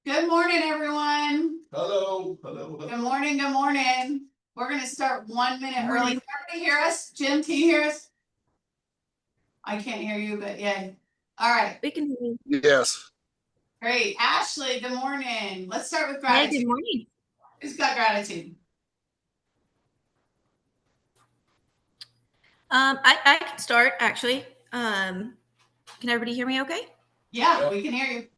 Good morning, everyone. Hello, hello. Good morning, good morning. We're gonna start 1 minute Good early. morning. Can everybody hear us? Jim, can you hear us? I can't hear you, but yay. All right, We can hear you. Yes. great. Ashley, good morning. Let's start with Hey, gratitude. good morning. Who's got gratitude? I can start actually. Can everybody hear me okay? Yeah, we can hear you.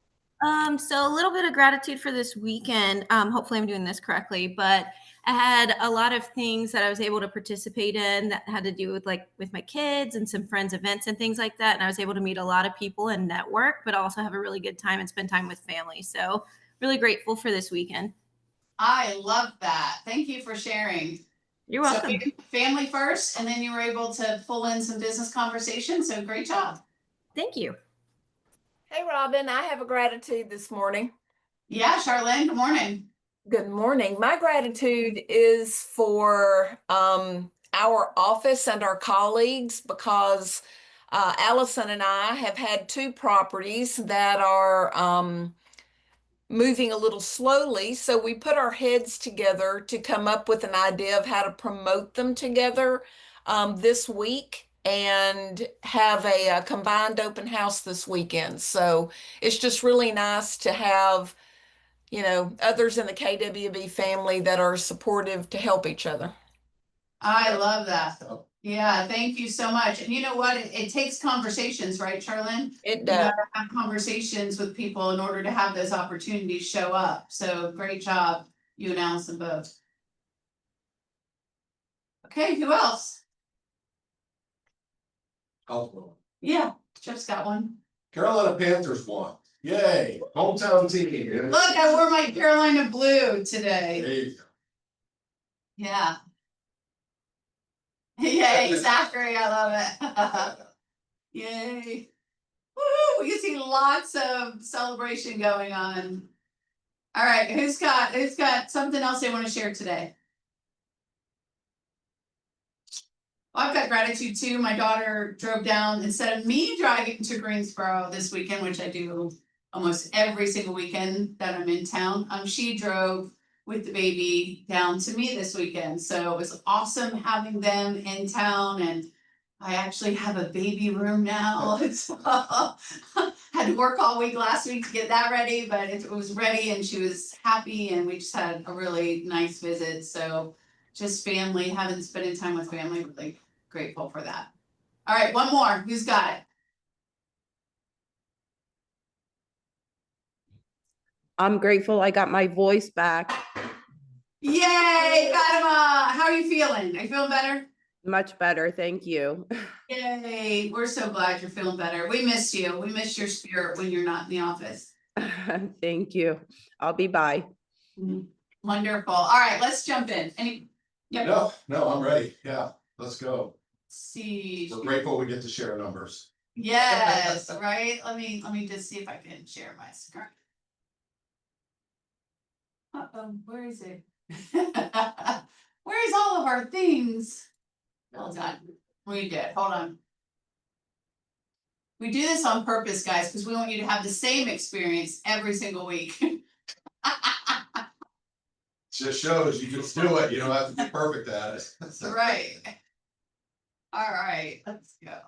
So a little bit of gratitude for this weekend. Hopefully I'm doing this correctly, but I had a lot of things that I was able to participate in that had to do with with my kids and some friends events and things like that. And I was able to meet a lot of people and network, but also have a really good time and spend time with family. So really grateful for this weekend. I love that. Thank you for sharing. You're So welcome. family first, and then you were able to pull in some business conversation. So great job. Thank you. Hey, Robin, I have a gratitude this morning. Yeah, Charlene, good morning. Good morning. My gratitude is for our office and our colleagues because Allison and I have had two properties that are moving a little slowly. So we put our heads together to come up with an idea of how to promote them together this week and have a combined open house this weekend. So it's just really nice to have, others in the KWB family that are supportive to help each other. I love that. Yeah, thank you so much. And you know what? It takes conversations, right, Charlene? It You does. gotta have conversations with people in order to have those opportunities show up. So great job, you and Allison both. Okay, who else? I'll Yeah, Jeff's got one. Carolina Panthers won. Yay, hometown team. Look, I wore my Carolina blue today. Hey, Yeah. Yay, Zachary, I love it. Yay. Woo, we can see lots of celebration going on. All right, who's got something else they want to share today? Well, I've got gratitude too. My daughter drove down instead of me driving to Greensboro this weekend, which I do almost every single weekend that I'm in town. She drove with the baby down to me this weekend. So it was awesome having them in town, and I actually have a baby room now. So had to work all week last week to get that ready, but it was ready and she was happy, and we just had a really nice visit. So just family, spending time with family, really grateful for that. All right, one more. Who's got it? I'm grateful I got my voice back. Yay, Fatima! How are you feeling? Are you feeling better? Much better, thank you. Yay, we're so glad you're feeling better. We missed you. We miss your spirit when you're not in the office. Thank you. I'll be by. Wonderful. All right, let's jump in. Yep. No, I'm ready. Yeah, let's go. See. We're grateful we get to share numbers. Yes, right. Let me just see if I can share my screen. Where is it? Where's all of our things? Well done. We did. Hold on. We do this on purpose, guys, because we want you to have the same experience every single week. Just shows you just do it. You don't have to be perfect at it. Right. All right, let's go.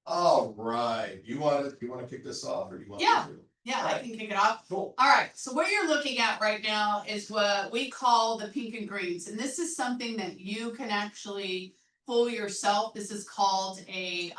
All right. You want to kick this off, or do you want Yeah. me to? Yeah, I can kick it off. Cool. All right, so what you're looking at right now is what we call the pink and greens, and this is something that you can actually pull yourself. This is called a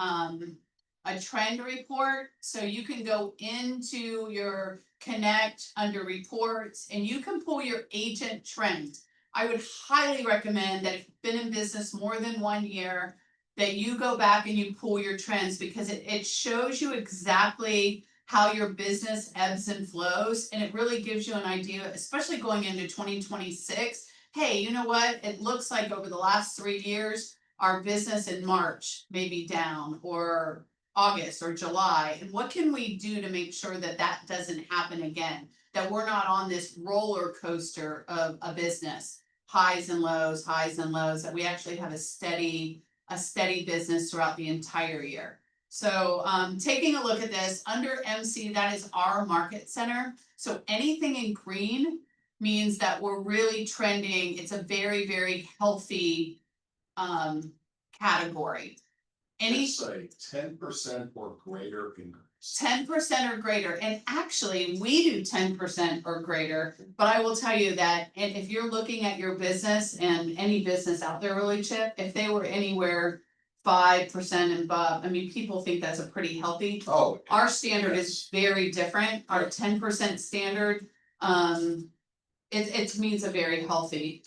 trend report. So you can go into your Connect under reports, and you can pull your agent trend. I would highly recommend that if you've been in business more than 1 year, that you go back and you pull your trends, because it shows you exactly how your business ebbs and flows, and it really gives you an idea, especially going into 2026. Hey, you know what? It looks like over the last 3 years, our business in March may be down, or August or July. And what can we do to make sure that that doesn't happen again? That we're not on this roller coaster of a business, highs and lows, that we actually have a steady business throughout the entire year. So, taking a look at this, under MC, that is our market center. So anything in green means that we're really trending. It's a very, very healthy, category. Any Just say 10% or greater increase. 10% or greater, and actually, we do 10% or greater, but I will tell you that, and if you're looking at your business and any business out there really, Chip, if they were anywhere 5% and above, I mean, people think that's a pretty healthy. Oh. Our standard is very different, our 10% standard, it means a very healthy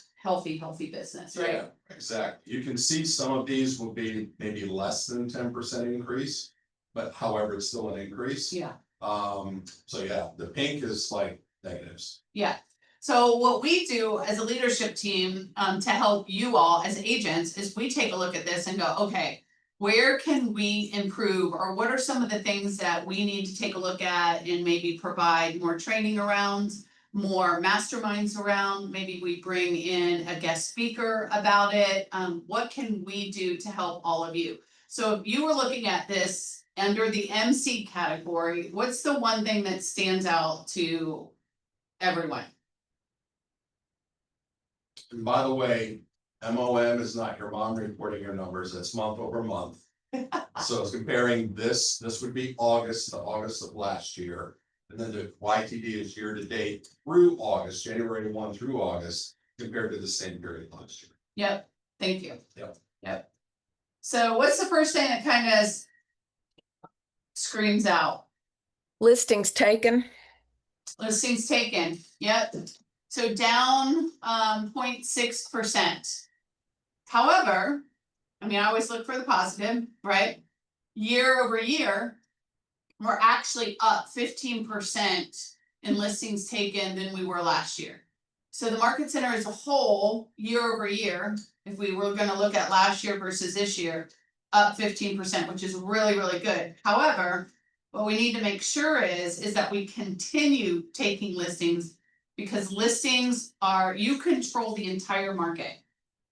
business, right? Yeah, exactly. You can see some of these will be maybe less than 10% increase, but however, it's still an increase. Yeah. So yeah, the pink is like negatives. Yeah, so what we do as a leadership team, to help you all as agents, is we take a look at this and go, okay, where can we improve, or what are some of the things that we need to take a look at and maybe provide more training around, more masterminds around, maybe we bring in a guest speaker about it, what can we do to help all of you? So if you were looking at this under the MC category, what's the one thing that stands out to everyone? And by the way, MOM is not your mom reporting your numbers, it's month over month. So it's comparing this would be August to August of last year. And then the YTD is year to date through August, January 1 through August, compared to the same period last year. Yep, thank you. Yep. So what's the first thing that kind of screams out? Listings taken. Listings taken, yep. So down 0.6%. However, I mean, I always look for the positive, right? Year over year, we're actually up 15% in listings taken than we were last year. So the market center as a whole, year over year, if we were gonna look at last year versus this year, up 15%, which is really, really good. However, what we need to make sure is that we continue taking listings, because listings are, you control the entire market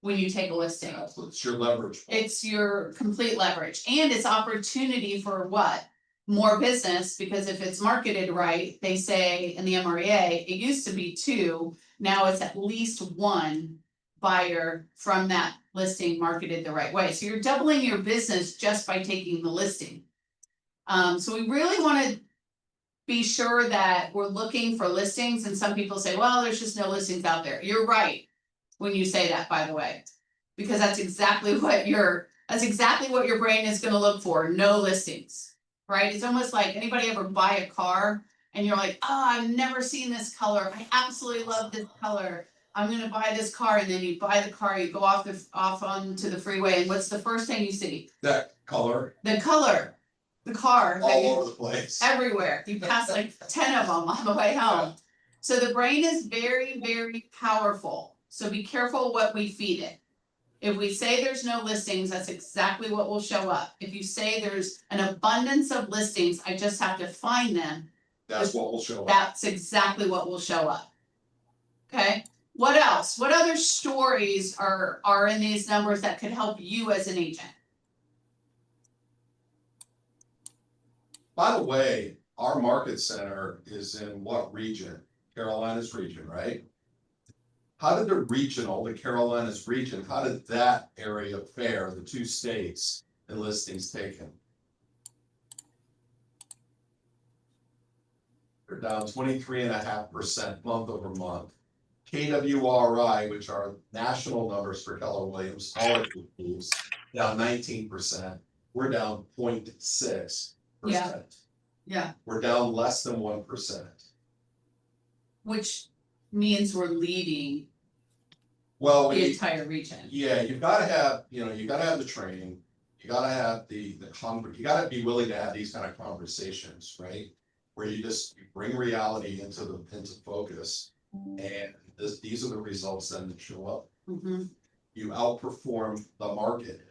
when you take a listing. It's your leverage. It's your complete leverage, and it's opportunity for what? More business, because if it's marketed right, they say in the MREA, it used to be 2, now it's at least 1 buyer from that listing marketed the right way. So you're doubling your business just by taking the listing. So we really wanna be sure that we're looking for listings, and some people say, well, there's just no listings out there. You're right when you say that, by the way, because that's exactly what your brain is gonna look for, no listings, right? It's almost like, anybody ever buy a car and you're like, oh, I've never seen this color, I absolutely love this color, I'm gonna buy this car, and then you buy the car, you go off onto the freeway, and what's the first thing you see? That color The color, the car. that you- all over the place. Everywhere, you pass like 10 of them on the way home. So the brain is very, very powerful, so be careful what we feed it. If we say there's no listings, that's exactly what will show up. If you say there's an abundance of listings, I just have to find them, That's what will show up. that's exactly what will show up. Okay, what else? What other stories are in these numbers that could help you as an agent? By the way, our market center is in what region? Carolinas region, right? How did the Carolinas region, how did that area fare, the 2 states and listings taken? They're down 23.5% month over month. KWRI, which are national numbers for Keller Williams, all of these, down 19%. We're down 0.6%. Yeah, We're down less than 1%. which means we're leading Well, the entire region. yeah, you've gotta have, you gotta have the training, you gotta have you gotta be willing to have these kind of conversations, right? Where you bring reality into focus, and these are the results then that show up. Mhm. You outperform the market.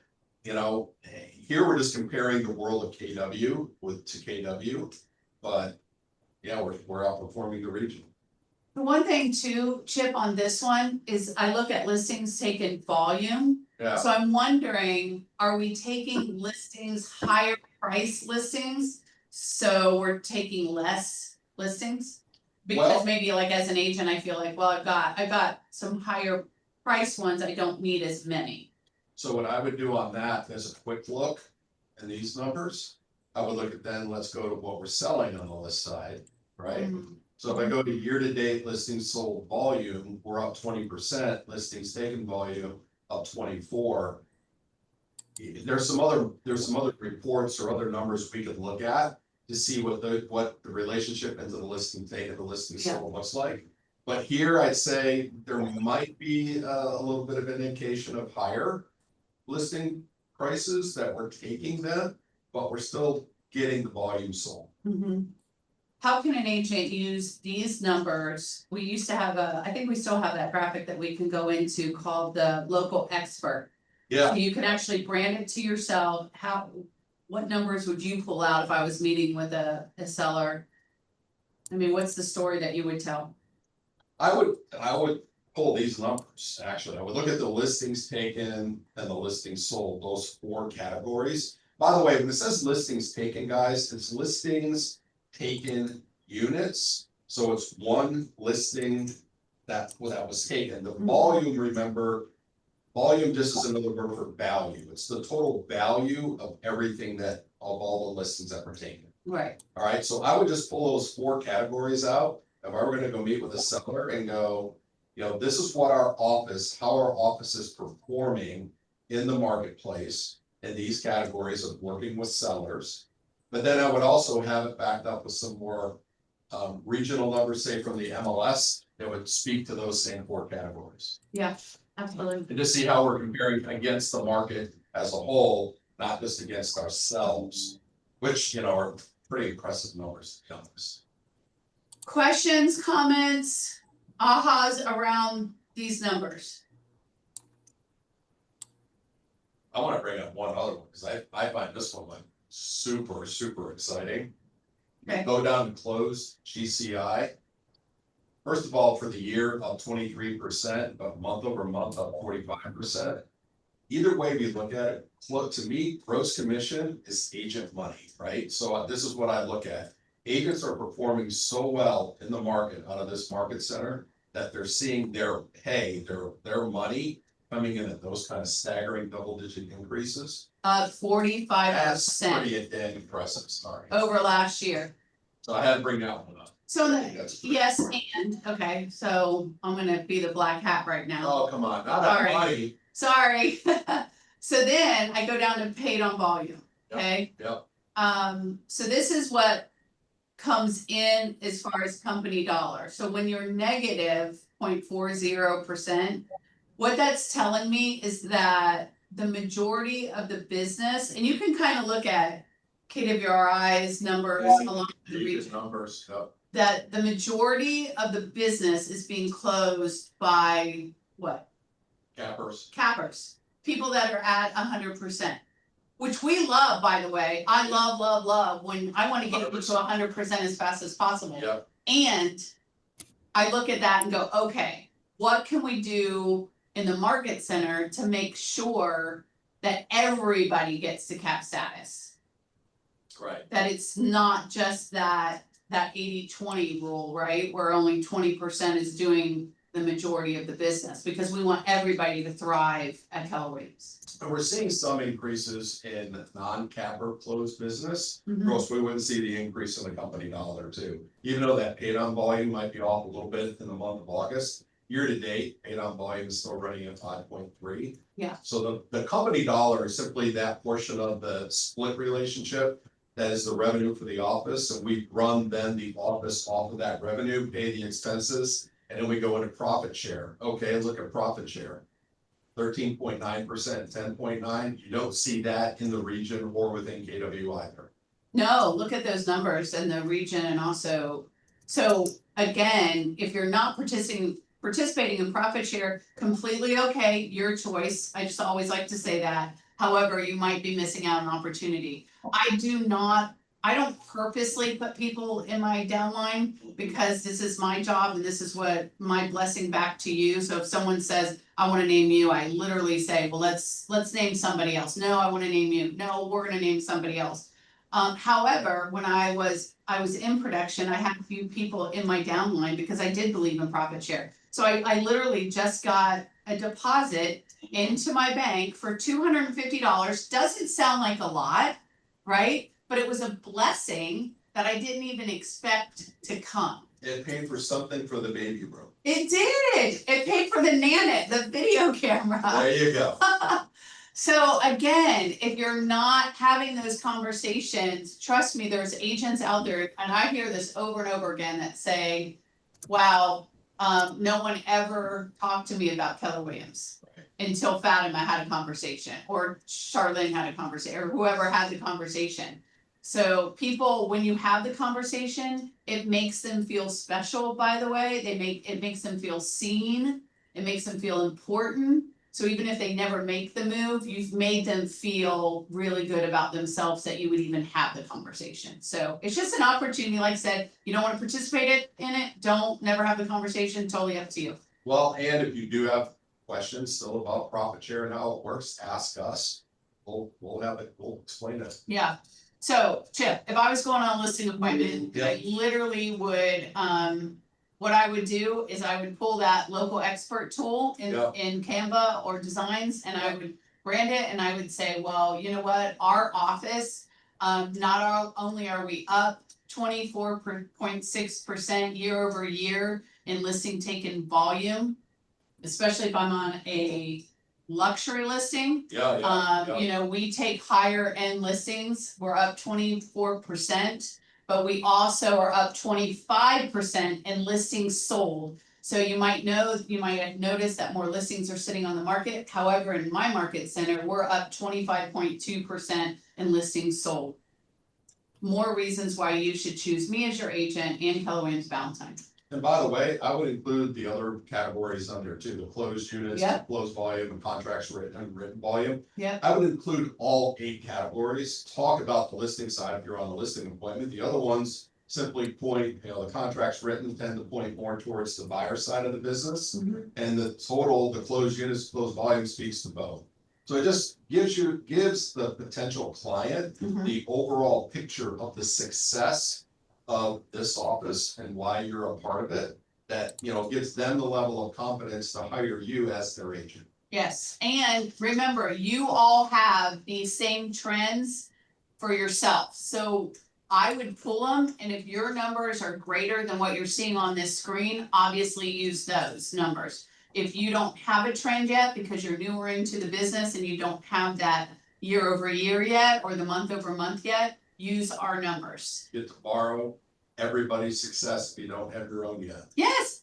Here we're just comparing the world of KW to KW, but yeah, we're outperforming the region. The one thing too, Chip, on this one is I look at listings taken volume. Yeah, So I'm wondering, are we taking listings higher price listings, so we're taking less listings? Because Well- maybe like as an agent, I feel like, well, I've got some higher price ones, I don't need as many. So what I would do on that is a quick look in these numbers. I would look at then, let's go to what we're selling on the list side, right? Mhm. So if I go to year-to-date listings sold volume, we're up 20%, listings taken volume up 24. There's some other reports or other numbers we could look at to see what the relationship into the listing taken, the listing Yeah. sold looks like. But here I'd say there might be a little bit of an indication of higher listing prices that we're taking them, but we're still getting the volume sold. Mhm. How can an agent use these numbers? We used to have I think we still have that graphic that we can go into called the local expert. Yeah, So you can actually brand it to yourself. What numbers would you pull out if I was meeting with a seller? I mean, what's the story that you would tell? I would pull these numbers, actually. I would look at the listings taken and the listings sold, those 4 categories. By the way, when it says listings taken, guys, it's listings taken units. So it's one listing that was taken. The volume, remember, volume just is another word for value. It's the total value of everything of all the listings that were taken. Right. Alright, so I would just pull those 4 categories out. If I were gonna go meet with a seller and go, this is what how our office is performing in the marketplace in these categories of working with sellers. But then I would also have it backed up with some more regional numbers, say from the MLS, that would speak to those same 4 categories. Yeah, absolutely. And just see how we're comparing against the market as a whole, not just against ourselves, which, are pretty impressive numbers, to be honest. Questions, comments, ahas around these numbers? I wanna bring up one other one, cause I find this one like super, super exciting. Okay. Go down and close GCI. First of all, for the year, up 23%, but month over month, up 45%. Either way we look at it, to me, gross commission is agent money, right? So this is what I look at. Agents are performing so well in the market out of this market center that they're seeing their pay, their money coming in at those kind of staggering double-digit increases. 45% That's pretty damn impressive, sorry. over last year. So I had to bring that one up. So That's- yes, and, okay, so I'm gonna be the black hat right now. Oh, come on, not that Sorry. money. Sorry. So then I go down to paid on volume, okay? Yep, So this is what comes in as far as company dollar. So when you're negative 0.40%, what that's telling me is that the majority of the business, and you can kind of look at KWRI's numbers along the these region, numbers, yep. that the majority of the business is being closed by what? Cappers. Cappers, people that are at 100%, which we love, by the way. I love when I want to get it to 100% as fast as possible. Yep, And I look at that and go, okay, what can we do in the market center to make sure that everybody gets to cap status? right. That it's not just that 80-20 rule, right? Where only 20% is doing the majority of the business, because we want everybody to thrive at Keller Williams. And we're seeing some increases in non-capper closed business. Of Mhm. course, we wouldn't see the increase in the company dollar too. Even though that paid on volume might be off a little bit in the month of August. Year to date, paid on volume is still running at 5.3. Yeah. So the company dollar is simply that portion of the split relationship. That is the revenue for the office, and we run then the office off of that revenue, pay the expenses, and then we go into profit share. Okay, look at profit share. 13.9%, 10.9, you don't see that in the region or within KW either. No, look at those numbers in the region, and also, so again, if you're not participating in profit share, completely okay, your choice. I just always like to say that. However, you might be missing out on opportunity. I don't purposely put people in my downline, because this is my job and this is what my blessing back to you. So if someone says, I wanna name you, I literally say, well, let's name somebody else. No, I wanna name you. No, we're gonna name somebody else. However, when I was in production, I had a few people in my downline because I did believe in profit share. So I literally just got a deposit into my bank for $250. Doesn't sound like a lot, right? But it was a blessing that I didn't even expect to come. It paid for something for the baby room. It did. It paid for the Nanit, the video camera. There you go. So again, if you're not having those conversations, trust me, there's agents out there, and I hear this over and over again that say, wow, no one ever talked to me about Keller Williams until Fatima had a conversation, or Charlene had a conversation, or whoever had the conversation. So people, when you have the conversation, it makes them feel special, by the way. It makes them feel seen. It makes them feel important. So even if they never make the move, you've made them feel really good about themselves that you would even have the conversation. So it's just an opportunity. Like I said, you don't want to participate in it, don't never have the conversation, totally up to you. Well, and if you do have questions still about profit share and how it works, ask us. We'll have it, we'll explain it. Yeah. So Chip, if I was going on a listing appointment, I literally would, what I would do is I would pull that local expert tool in Canva or Designs, and I would brand it, and I would say, well, you know what, our office, not only are we up 24.6% year over year in listing taken volume, especially if I'm on a luxury listing. You know, we take higher end listings, we're up 24%, but we also are up 25% in listings sold. So you might have noticed that more listings are sitting on the market. However, in my market center, we're up 25.2% in listings sold. More reasons why you should choose me as your agent and Keller Williams Valentine. And by the way, I would include the other categories under too, the closed units, the closed volume, and contracts written and written volume. Yeah. I would include all 8 categories, talk about the listing side if you're on the listing appointment. The other ones simply point, the contracts written tend to point more towards the buyer side of the business. And the closed units, closed volume speaks to both. So it just gives the potential client the overall picture of the success of this office and why you're a part of it, that gives them the level of confidence to hire you as their agent. Yes, and remember, you all have these same trends for yourself, so I would pull them, and if your numbers are greater than what you're seeing on this screen, obviously use those numbers. If you don't have a trend yet because you're newer into the business and you don't have that year over year yet or the month over month yet, use our numbers. Get to borrow everybody's success if you don't have your own yet. Yes,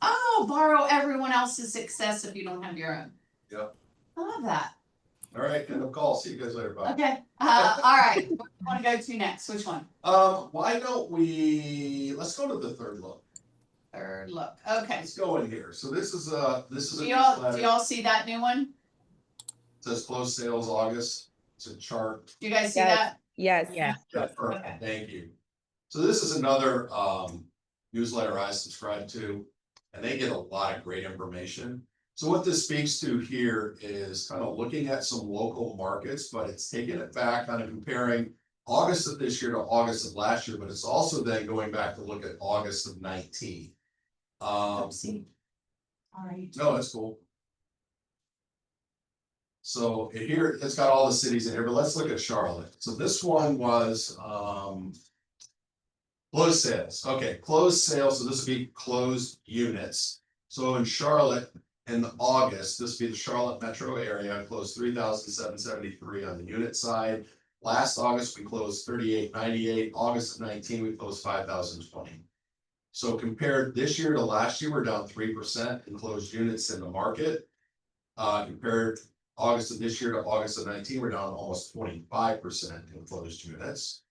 borrow everyone else's success if you don't have your own. Yep. I love that. All right, end of call. See you guys later. Bye. Okay, all right, what do you wanna go to next? Which one? Why don't let's go to the third look. Third look, okay. Let's go in here. So this is a Do y'all see that new one? It says closed sales August. It's a chart. Do you guys see Yes. that? Yes. Yeah. Yeah, perfect. Okay. Thank you. So this is another newsletter I subscribe to, and they get a lot of great information. So what this speaks to here is kind of looking at some local markets, but it's taking it back, kind of comparing August of this year to August of last year, but it's also then going back to look at August of 19. Oopsie. All right. No, that's cool. So here, it's got all the cities in here, but let's look at Charlotte. So this one was closed sales. Okay, closed sales. So this would be closed units. So in Charlotte, in August, this would be the Charlotte metro area, closed 3,773 on the unit side. Last August, we closed 3,898. August of 19, we closed 5,020. So compared this year to last year, we're down 3% in closed units in the market. Compared August of this year to August of 19, we're down almost 25% in closed units.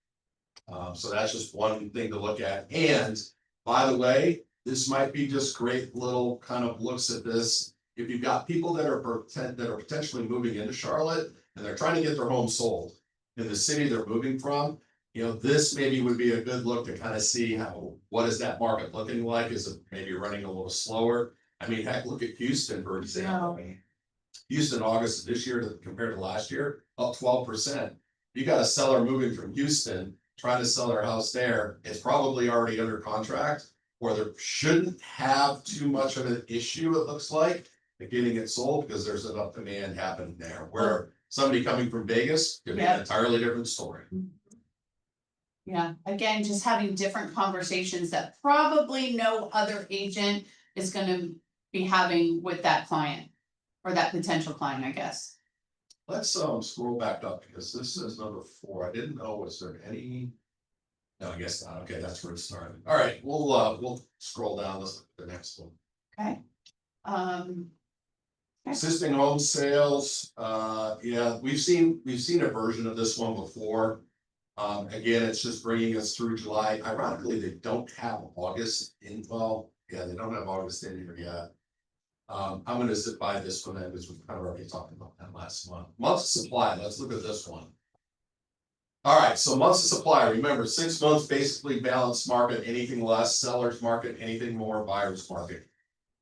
So that's just one thing to look at. And by the way, this might be just great little kind of looks at this. If you've got people that are potentially moving into Charlotte and they're trying to get their home sold in the city they're moving from, this maybe would be a good look to kind of see what is that market looking like? Is it maybe running a little slower? I mean, heck, look at Houston, for example. Houston, August of this year compared to last year, up 12%. You got a seller moving from Houston trying to sell their house there, it's probably already under contract. Or there shouldn't have too much of an issue, it looks like, at getting it sold, because there's enough demand happening there, where somebody coming from Vegas could be an Yeah. entirely different story. Yeah, again, just having different conversations that probably no other agent is gonna be having with that client. Or that potential client, I guess. Let's scroll back up, because this is number 4. I didn't know, was there any? No, I guess not. Okay, that's where it started. All right, we'll scroll down. Let's look at the next one. Okay. Okay. Existing home sales, yeah, we've seen a version of this one before. Again, it's just bringing us through July. Ironically, they don't have August in, well, yeah, they don't have August in here yet. I'm gonna zip by this one, because we've kind of already talked about that last month. Months of supply, let's look at this one. All right, so months of supply, remember, 6 months basically balanced market, anything less, seller's market, anything more, buyer's market.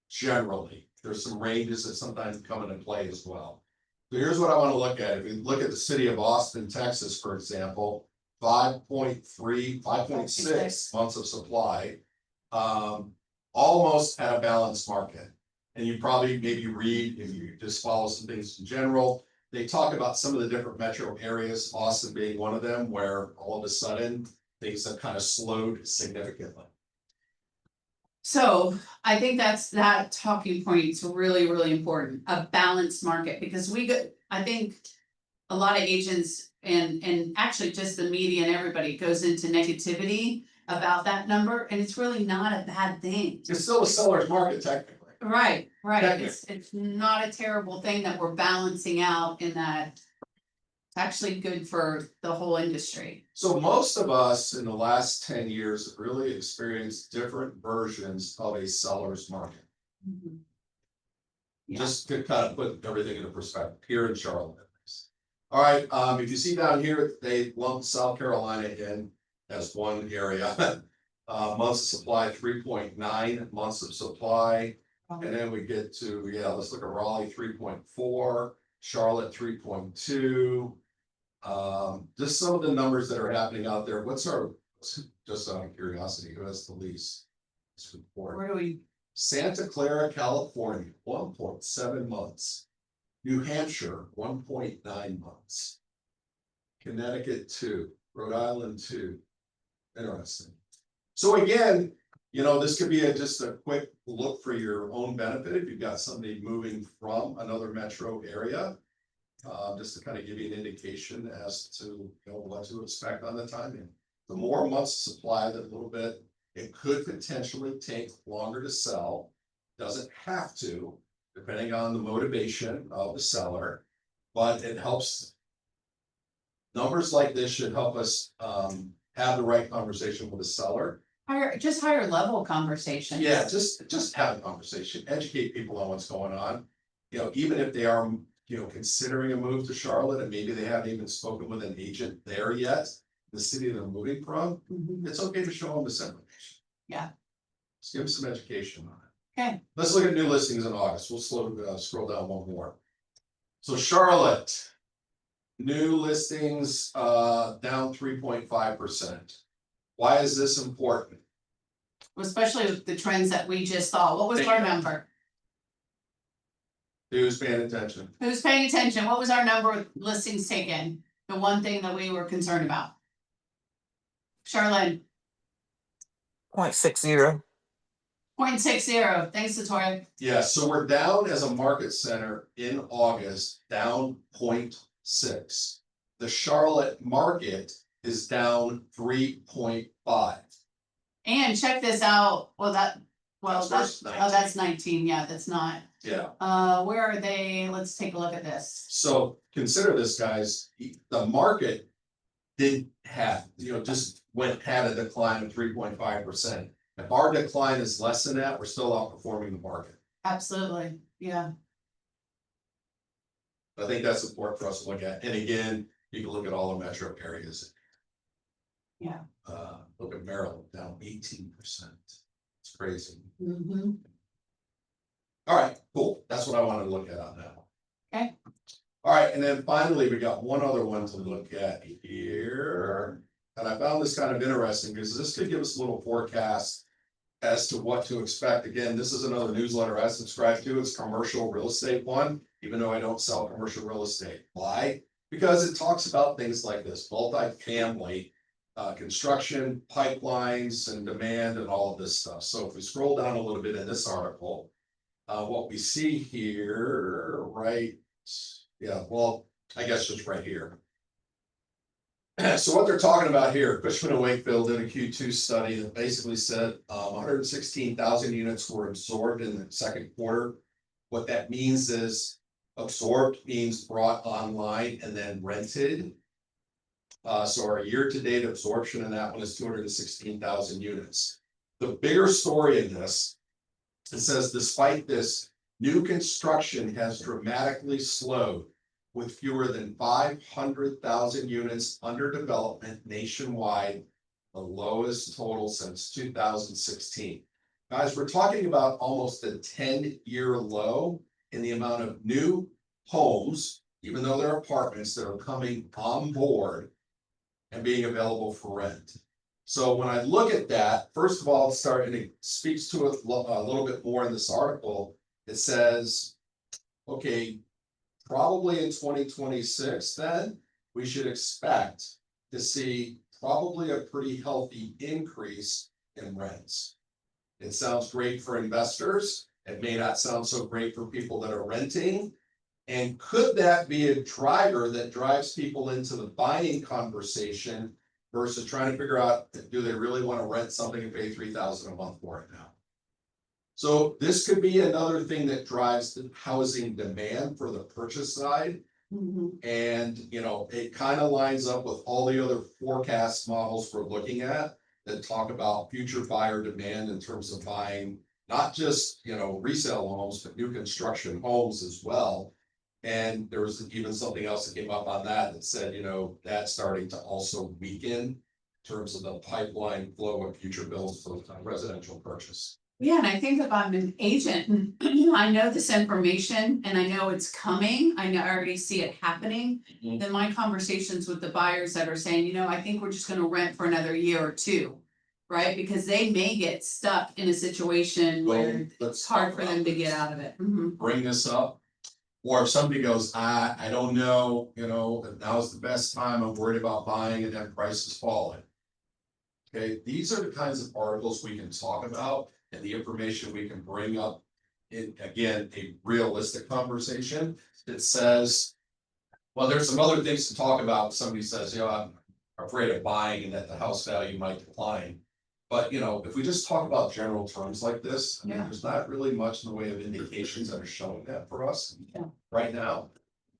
Generally, there's some ranges that sometimes come into play as well. So here's what I want to look at. If you look at the city of Austin, Texas, for example, 5.3, 5.6 months of supply. Almost at a balanced market. And you probably maybe read, if you just follow some things in general, they talk about some of the different metro areas, Austin being one of them, where all of a sudden things have kind of slowed significantly. So I think that talking point is really, really important, a balanced market, because I think. A lot of agents and actually just the media and everybody goes into negativity about that number, and it's really not a bad thing. It's still a seller's market technically. Right, Technically. it's not a terrible thing that we're balancing out in that. It's actually good for the whole industry. So most of us in the last 10 years have really experienced different versions of a seller's market. Yeah. Just to kind of put everything into perspective here in Charlotte. All right, if you see down here, they lumped South Carolina in as one area. Months of supply, 3.9 months of supply. And then we get to, yeah, let's look at Raleigh, 3.4, Charlotte, 3.2. Just some of the numbers that are happening out there. Just out of curiosity, who has the least? This report. Where do we, Santa Clara, California, 1.7 months. New Hampshire, 1.9 months. Connecticut, 2, Rhode Island, 2. Interesting. So again, this could be just a quick look for your own benefit if you've got somebody moving from another metro area. Just to kind of give you an indication as to what to expect on the timing. The more months of supply, the little bit, it could potentially take longer to sell. Doesn't have to, depending on the motivation of the seller, but it helps. Numbers like this should help us have the right conversation with the seller. higher level conversations. Yeah, just have a conversation, educate people on what's going on. Even if they are, considering a move to Charlotte and maybe they haven't even spoken with an agent there yet, the city they're moving from, Mhm. it's okay to show them this information. Yeah. Let's give them some education on it. Okay, Let's look at new listings in August. We'll scroll down one more. So Charlotte. New listings down 3.5%. Why is this important? especially with the trends that we just saw. What was our number? Who's paying attention? Who's paying attention? What was our number of listings taken? The one thing that we were concerned about. Charlene, 0.60. 0.60. Thanks, Satori. Yeah, so we're down as a market center in August, down 0.6. The Charlotte market is down 3.5. And check this out. That's versus 19. That's 19. Yeah, that's not. Yeah, Where are they? Let's take a look at this. so consider this, guys, the market did have, had a decline of 3.5%. If our decline is less than that, we're still outperforming the market. Absolutely. Yeah. I think that's important for us to look at, and again, you can look at all the metro areas. Yeah. Look at Maryland, down 18%. It's crazy. Mm-hmm. All right, cool, that's what I wanted to look at on that one. Okay. All right, and then finally, we got one other one to look at here. and I found this kind of interesting because this could give us a little forecast as to what to expect. Again, this is another newsletter I subscribe to. It's commercial real estate one, even though I don't sell commercial real estate. Why? Because it talks about things like this, multifamily, construction, pipelines and demand and all of this stuff. So if we scroll down a little bit in this article, what we see here, right? Yeah, well, I guess just right here. So what they're talking about here, Cushman and Wakefield did a Q2 study that basically said 116,000 units were absorbed in the second quarter. What that means is absorbed means brought online and then rented. So our year-to-date absorption in that one is 216,000 units. The bigger story in this, it says despite this, new construction has dramatically slowed, with fewer than 500,000 units under development nationwide, the lowest total since 2016. Guys, we're talking about almost a 10-year low in the amount of new homes, even though they're apartments, that are coming on board and being available for rent. So when I look at that, first of all, it speaks to it a little bit more in this article. It says, okay, probably in 2026, then we should expect to see probably a pretty healthy increase in rents. It sounds great for investors. It may not sound so great for people that are renting. And could that be a driver that drives people into the buying conversation versus trying to figure out, do they really want to rent something and pay $3,000 a month for it now? So this could be another thing that drives the housing demand for the purchase side. And, you know, it kind of lines up with all the other forecast models we're looking at that talk about future buyer demand in terms of buying, not just, you know, resale homes, but new construction homes as well. And there was even something else that came up on that said, you know, that's starting to also weaken in terms of the pipeline flow of future bills for residential purchase. Yeah, and I think if I'm an agent and I know this information and I know it's coming, I already see it happening. Then my conversations with the buyers that are saying, you know, I think we're just gonna rent for another year or two. Right, because they may get stuck in a situation where it's hard for them to get out of it. Bring this up. Or if somebody goes, I don't know, you know, now's the best time, I'm worried about buying and then prices falling. Okay, these are the kinds of articles we can talk about and the information we can bring up in, again, a realistic conversation that says, well, there's some other things to talk about. Somebody says, you know, I'm afraid of buying and that the house value might decline. But, you know, if we just talk about general terms like this, I mean, there's not really much in the way of indications that are showing that for us right now.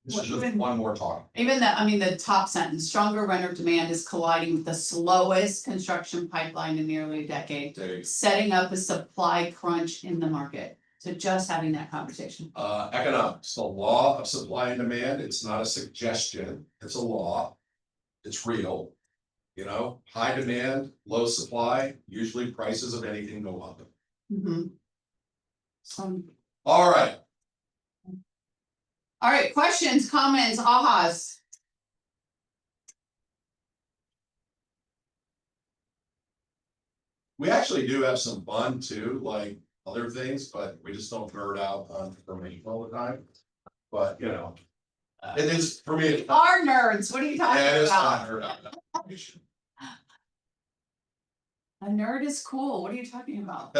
This is just one more talk. Even the top sentence, stronger renter demand is colliding with the slowest construction pipeline in nearly a decade, setting up a supply crunch in the market. So just having that conversation. Economics, the law of supply and demand, it's not a suggestion, it's a law. It's real. You know, high demand, low supply, usually prices of anything go up. All right. All right, questions, comments, ahas? We actually do have some fun too, like other things, but we just don't nerd out on information all the time. But, you know, it is, for me. Our nerds, what are you talking Yeah, it is about? not nerd out information. A nerd is cool, what are you talking about?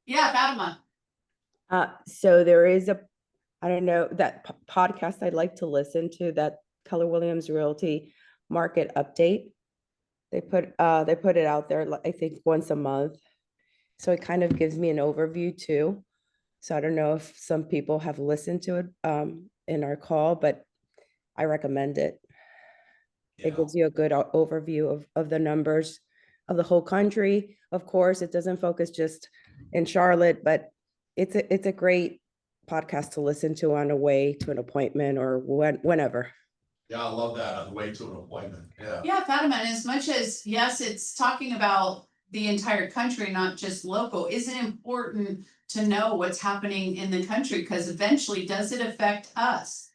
Yeah, Fatima. So there is I don't know, that podcast I'd like to listen to, that Keller Williams Realty Market Update. They put it out there, I think once a month. So it kind of gives me an overview too. So I don't know if some people have listened to it in our call, but I recommend it. It gives you a good overview of the numbers of the whole country. Of course, it doesn't focus just in Charlotte, but it's a great podcast to listen to on the way to an appointment or whenever. Yeah, I love that, on the way to an appointment, yeah. Yeah, Fatima, and as much as, yes, it's talking about the entire country, not just local, is it important to know what's happening in the country? Because eventually, does it affect us?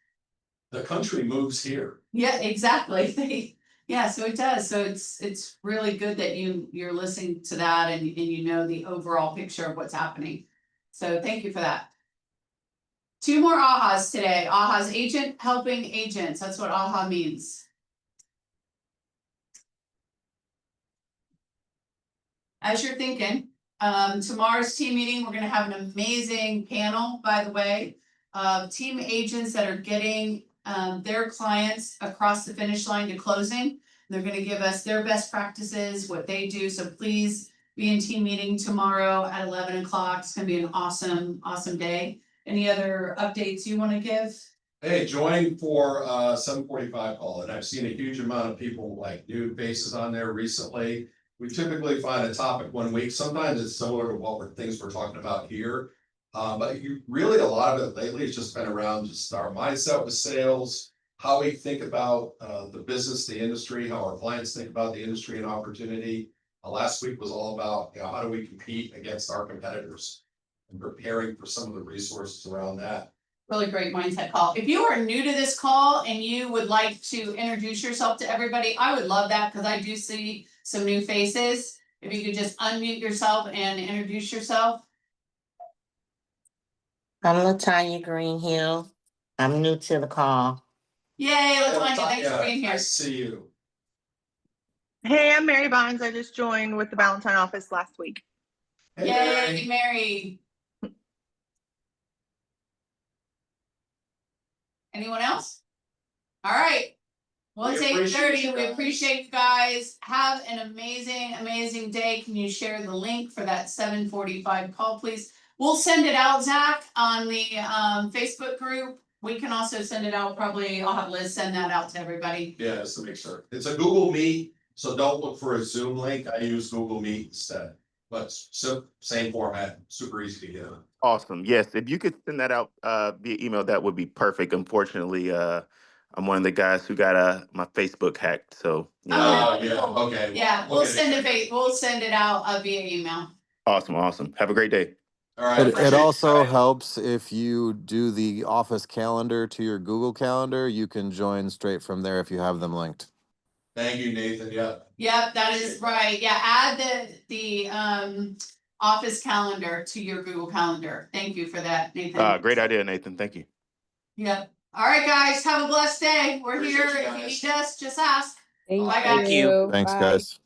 The country moves here. Yeah, exactly. Yeah, so it does. So it's really good that you're listening to that and you know the overall picture of what's happening. So thank you for that. 2 more AHAs today. AHA's agent helping agents. That's what AHA means. As you're thinking, tomorrow's team meeting, we're gonna have an amazing panel, by the way, of team agents that are getting their clients across the finish line to closing. They're gonna give us their best practices, what they do, so please be in team meeting tomorrow at 11 o'clock. It's gonna be an awesome, awesome day. Any other updates you wanna give? Hey, join for 7:45 call, and I've seen a huge amount of people like new faces on there recently. We typically find a topic 1 week, sometimes it's similar to things we're talking about here. But you really, a lot of it lately has just been around just our mindset with sales, how we think about the business, the industry, how our clients think about the industry and opportunity. Last week was all about, you know, how do we compete against our competitors and preparing for some of the resources around that. Really great mindset call. If you are new to this call and you would like to introduce yourself to everybody, I would love that because I do see some new faces. If you could just unmute yourself and introduce yourself. I'm Latanya Greenhill. I'm new to the call. Yay, Latanya, thanks for Yeah, being here. I see you. Hey, I'm Mary Vines. I just joined with the Valentine office last week. Hey, Yay, Mary. Mary. Anyone else? All right. Well, We it's appreciate 8:30. you We guys. appreciate you guys. Have an amazing, amazing day. Can you share the link for that 7:45 call, please? We'll send it out, Zach, on the Facebook group. We can also send it out, probably, I'll have Liz send that out to everybody. Yeah, just to make sure. It's a Google Meet, so don't look for a Zoom link. I use Google Meet instead. But same format, super easy to get. Awesome. Yes, if you could send that out via email, that would be perfect. Unfortunately, I'm one of the guys who got my Facebook hacked. So Oh, yeah, cool. okay. Yeah, we'll send it out via email. awesome. Have a great day. All right. It appreciate also it. helps if you do the office calendar to your Google Calendar. You can join straight from there if you have them linked. Thank you, Nathan. Yeah. Yep, that is right. Yeah, add the office calendar to your Google Calendar. Thank you for that, Nathan. Great idea, Nathan. Thank you. Yep. All right, guys, have a blessed day. We're Appreciate here. you If you guys. need us, just ask. Thank Bye, Thank you. you. Thanks, Bye. guys.